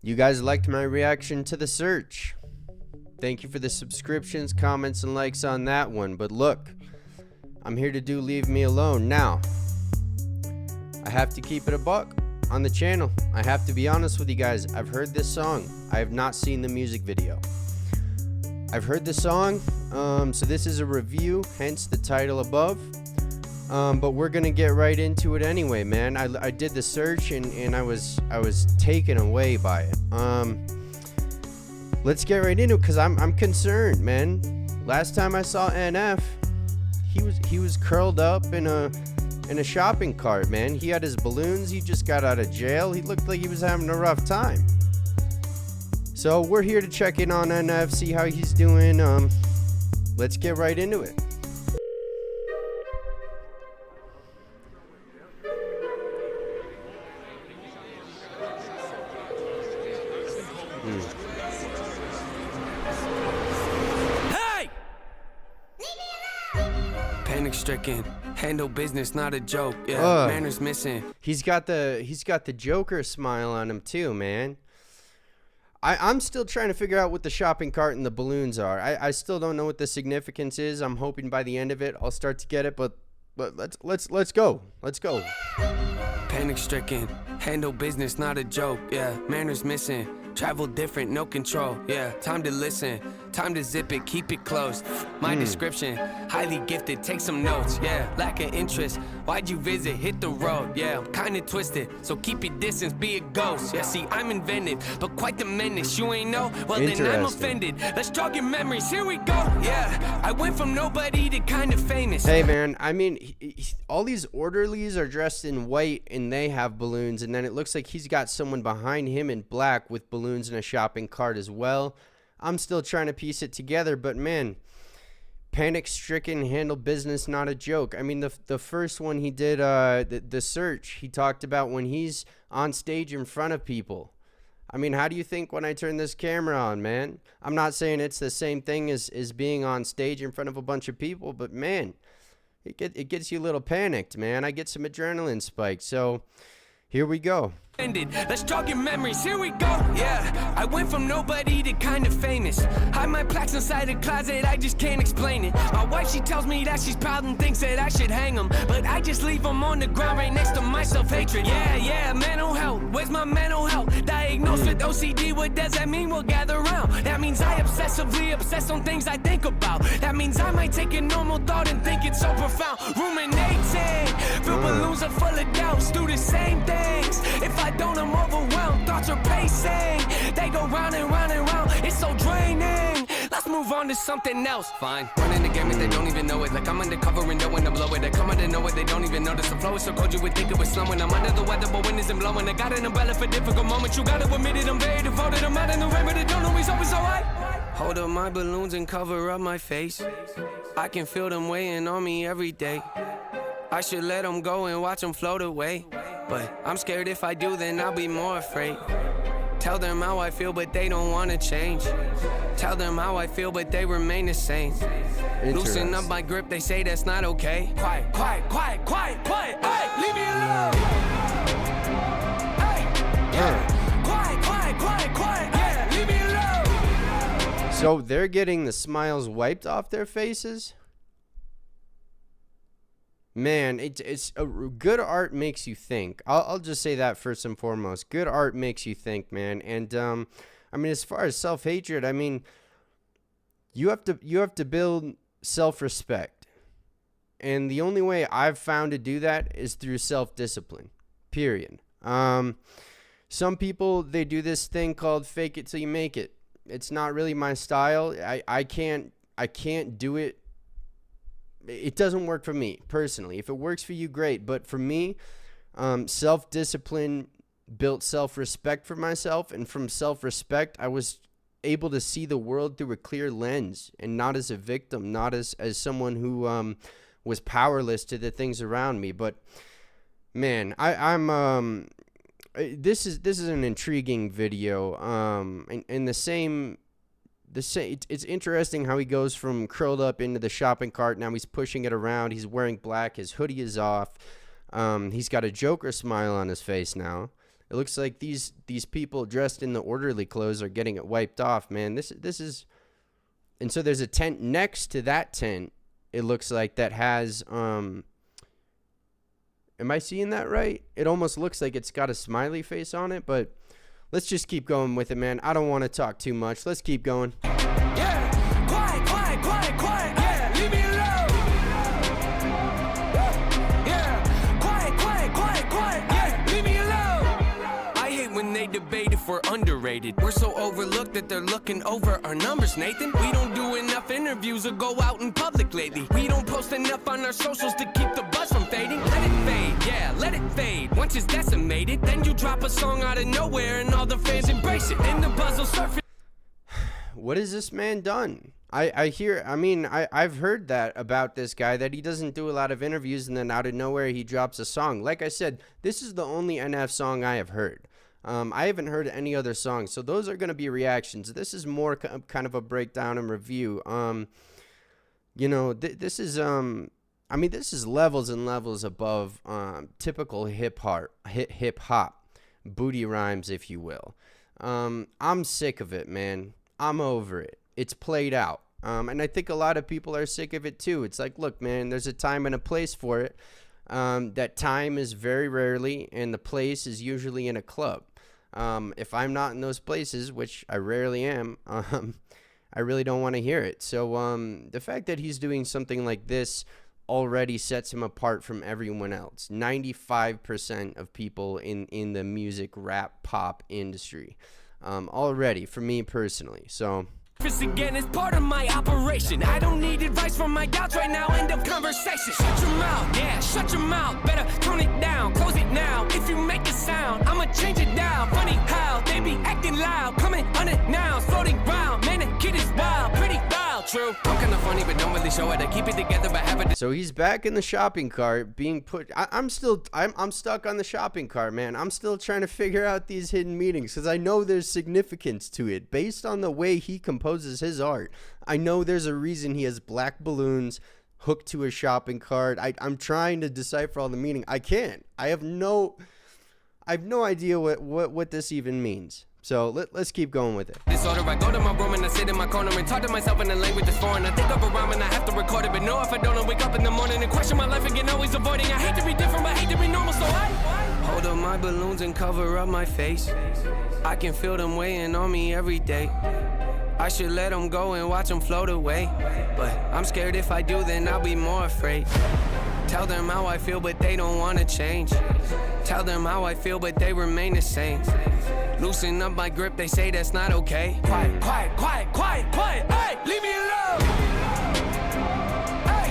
You guys liked my reaction to the search. Thank you for the subscriptions, comments, and likes on that one. But look, I'm here to do Leave Me Alone. Now, I have to keep it a buck on the channel. I have to be honest with you guys. I've heard this song. I have not seen the music video. I've heard the song, so this is a review, hence the title above. But we're gonna get right into it anyway, man. I did the search and I was taken away by it. Let's get right into it because I'm concerned, man. Last time I saw NF, he was curled up in a shopping cart, man. He had his balloons. He just got out of jail. He looked like he was having a rough time. So we're here to check in on NF, see how he's doing. Let's get right into it. Hey! Panic stricken, handle business, not a joke. Yeah, manners missing. He's got the Joker smile on him too, man. I'm still trying to figure out what the shopping cart and the balloons are. I still don't know what the significance is. I'm hoping by the end of it I'll start to get it, but let's go. Let's go. Panic stricken, handle business, not a joke. Yeah, manners missing. Travel different, no control. Yeah, time to listen, time to zip it, keep it close. My description, highly gifted, take some notes. Yeah, lack of interest, why'd you visit? Hit the road. Yeah, I'm kinda twisted, so keep your distance, be a ghost. Yeah, see, I'm inventive, but quite the menace. You ain't know? Well, then I'm offended. Let's jog your memories, here we go. Yeah, I went from nobody to kind of famous. Hey, man, I mean, all these orderlies are dressed in white and they have balloons, and then it looks like he's got someone behind him in black with balloons in a shopping cart as well. I'm still trying to piece it together, but man, panic stricken, handle business, not a joke. I mean, the first one he did, the search, he talked about when he's on stage in front of people. I mean, how do you think when I turn this camera on, man? I'm not saying it's the same thing as being on stage in front of a bunch of people, but man, it gets you a little panicked, man. I get some adrenaline spikes, so here we go. Let's jog your memories, here we go. Yeah, I went from nobody to kind of famous. Hide my plaques inside a closet, I just can't explain it. My wife, she tells me that she's proud and thinks that I should hang them, but I just leave them on the ground right next to my self-hatred. Yeah, mental health, where's my mental health? Diagnosed with OCD, what does that mean? We'll gather around. That means I obsessively obsess on things I think about. That means I might take a normal thought and think it's so profound. Ruminating, fill balloons are full of doubts, do the same things. If I don't, I'm overwhelmed, thoughts are pacing. They go round and round and round, it's so draining. Let's move on to something else. Fine, running the game and they don't even know it. Like I'm undercover and knowing to blow it. I come out of nowhere, they don't even notice. The flow is so cold you would think it was snowing. I'm under the weather but wind isn't blowing. I got an umbrella for difficult moments. You gotta admit it, I'm very devoted. I'm out in the rain but it don't always alright. Hold up my balloons and cover up my face. I can feel them weighing on me every day. I should let them go and watch them float away, but I'm scared if I do then I'll be more afraid. Tell them how I feel but they don't want to change. Tell them how I feel but they remain the same. Loosen up my grip, they say that's not okay. Quiet, quiet, quiet, quiet, quiet. Hey, leave me alone. Hey, yeah. Quiet, quiet, quiet, quiet. Yeah, leave me alone. So they're getting the smiles wiped off their faces? Man, it's a good art makes you think. I'll just say that first and foremost. Good art makes you think, man. And I mean, as far as self-hatred, I mean, you have to build self-respect, and the only way I've found to do that is through self-discipline. Period. Some people, they do this thing called fake it till you make it. It's not really my style. I can't do it. It doesn't work for me personally. If it works for you, great. But for me, self-discipline built self-respect for myself. And from self-respect, I was able to see the world through a clear lens and not as a victim, not as someone who was powerless to the things around me. But man, this is an intriguing video. And the same it's interesting how he goes from curled up into the shopping cart. Now he's pushing it around. He's wearing black. His hoodie is off. He's got a Joker smile on his face now. It looks like these people dressed in the orderly clothes are getting it wiped off, man. This is, and so there's a tent next to that tent. It looks like that has am I seeing that right? It almost looks like it's got a smiley face on it, but let's just keep going with it, man. I don't want to talk too much. Let's keep going. Yeah, quiet, quiet, quiet, quiet. Yeah, leave me alone. Yeah, quiet, quiet, quiet, quiet. Yeah, leave me alone. I hate when they debate if we're underrated. We're so overlooked that they're looking over our numbers, Nathan. We don't do enough interviews or go out in public lately. We don't post enough on our socials to keep the buzz from fading. Let it fade, yeah, let it fade. Once it's decimated, then you drop a song out of nowhere and all the fans embrace it. Then the buzz will surface. What has this man done? I've heard that about this guy, that he doesn't do a lot of interviews and then out of nowhere he drops a song. Like I said, this is the only NF song I have heard. I haven't heard any other songs, so those are going to be reactions. This is more kind of a breakdown and review. This is this is levels and levels above typical hip hop booty rhymes, if you will. I'm sick of it, man. I'm over it. It's played out. And I think a lot of people are sick of it too. It's like, look, man, there's a time and a place for it. That time is very rarely, and the place is usually in a club. If I'm not in those places, which I rarely am, I really don't want to hear it. So the fact that he's doing something like this already sets him apart from everyone else. 95% of people in the music, rap, pop industry already, for me personally. So Again, it's part of my operation. I don't need advice from my doubts right now. End of conversation. Shut your mouth, yeah, shut your mouth. Better tone it down, close it now. If you make a sound, I'ma change it down. Funny how they be acting loud, coming unannounced, floating round. Man, the kid is wild, pretty wild, true. I'm kinda funny, but don't really show it. I keep it together, but have it. So he's back in the shopping cart, being put. I'm stuck on the shopping cart, man. I'm still trying to figure out these hidden meanings because I know there's significance to it based on the way he composes his art. I know there's a reason he has black balloons hooked to a shopping cart. I'm trying to decipher all the meaning. I can't. I have no idea what this even means. So let's keep going with it. Disorder, I go to my room and I sit in my corner and talk to myself in a language that's foreign. I think of a rhyme and I have to record it, but no, if I don't, I wake up in the morning and question my life again, always avoiding. I hate to be different, but I hate to be normal, so I hold up my balloons and cover up my face. I can feel them weighing on me every day. I should let them go and watch them float away, but I'm scared if I do, then I'll be more afraid. Tell them how I feel, but they don't want to change. Tell them how I feel, but they remain the same. Loosen up my grip, they say that's not okay. Quiet, quiet, quiet, quiet, quiet. Hey, leave me alone. Hey,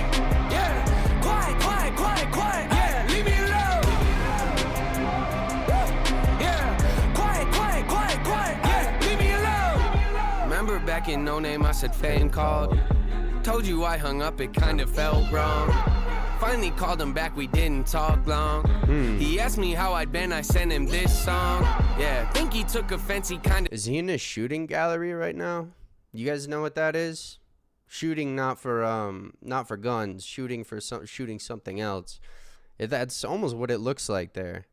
yeah. Quiet, quiet, quiet, quiet. Yeah, leave me alone. Yeah. Quiet, quiet, quiet, quiet. Yeah, leave me alone. Remember back in No Name, I said fame called. Told you I hung up, it kind of felt wrong. Finally called him back, we didn't talk long. He asked me how I'd been, I sent him this song. Yeah, think he took offense, he kinda. Is he in a shooting gallery right now? You guys know what that is? Shooting not for guns, shooting for shooting something else. That's almost what it looks like there.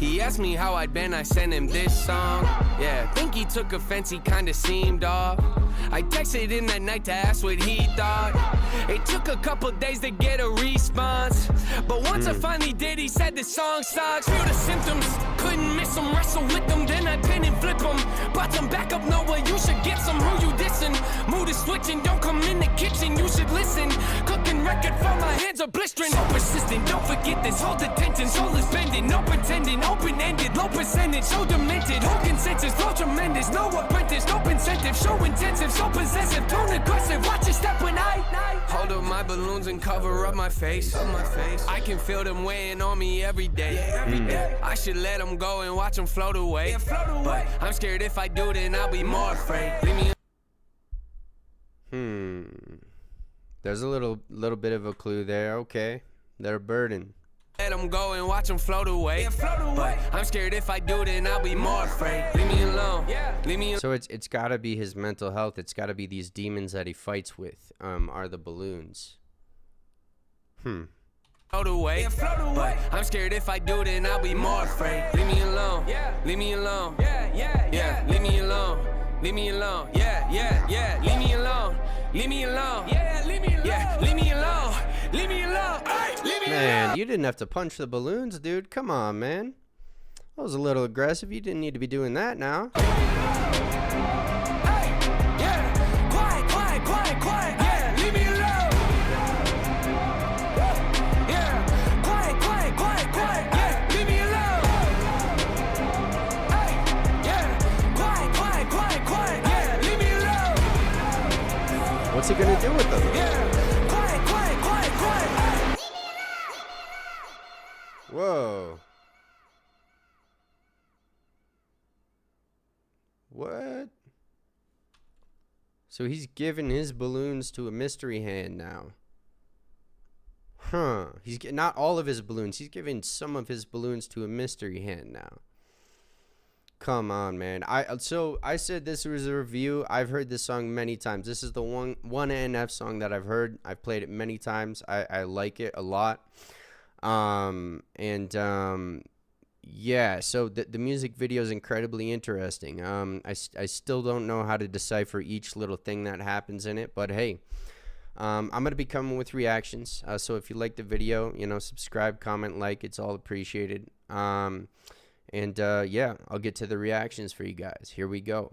He asked me how I'd been, I sent him this song. Yeah, think he took offense, he kinda seemed off. I texted him that night to ask what he thought. It took a couple days to get a response, but once I finally did, he said the song sucks. Feel the symptoms, couldn't miss him, wrestle with them, then I pin and flip him. Brought some back up, Noah, you should get some. Who you dissing? Mood is switching, don't come in the kitchen, you should listen. Cooking record for my hands are blistering. So persistent, don't forget this, hold attention. Soul is bending, no pretending, open-ended, low percentage, so demented. Whole consensus, flow tremendous, no apprentice, no incentive, show intensive, so possessive, tone aggressive. Watch your step when I hold up my balloons and cover up my face. I can feel them weighing on me every day. I should let them go and watch them float away. But I'm scared if I do, then I'll be more afraid. Leave me. There's a little bit of a clue there. Okay, they're a burden. Let them go and watch them float away. But I'm scared if I do, then I'll be more afraid. Leave me alone. Leave me alone. So it's got to be his mental health. It's got to be these demons that he fights with. Are the balloons? float away. But I'm scared if I do, then I'll be more afraid. Leave me alone, leave me alone, yeah, leave me alone, leave me alone, yeah, leave me alone, leave me alone, leave me alone, leave me alone, leave me alone. Man, you didn't have to punch the balloons, dude. Come on, man. That was a little aggressive. You didn't need to be doing that now. What's he gonna do with them? Whoa. What? So he's giving his balloons to a mystery hand now. Huh. He's not all of his balloons. He's giving some of his balloons to a mystery hand now. Come on, man. I said this was a review. I've heard this song many times. This is the one NF song that I've heard. I've played it many times. I like it a lot. Yeah, so the music video is incredibly interesting. I still don't know how to decipher each little thing that happens in it, but hey, I'm going to be coming with reactions. So if you like the video, subscribe, comment, like, it's all appreciated. Yeah, I'll get to the reactions for you guys. Here we go.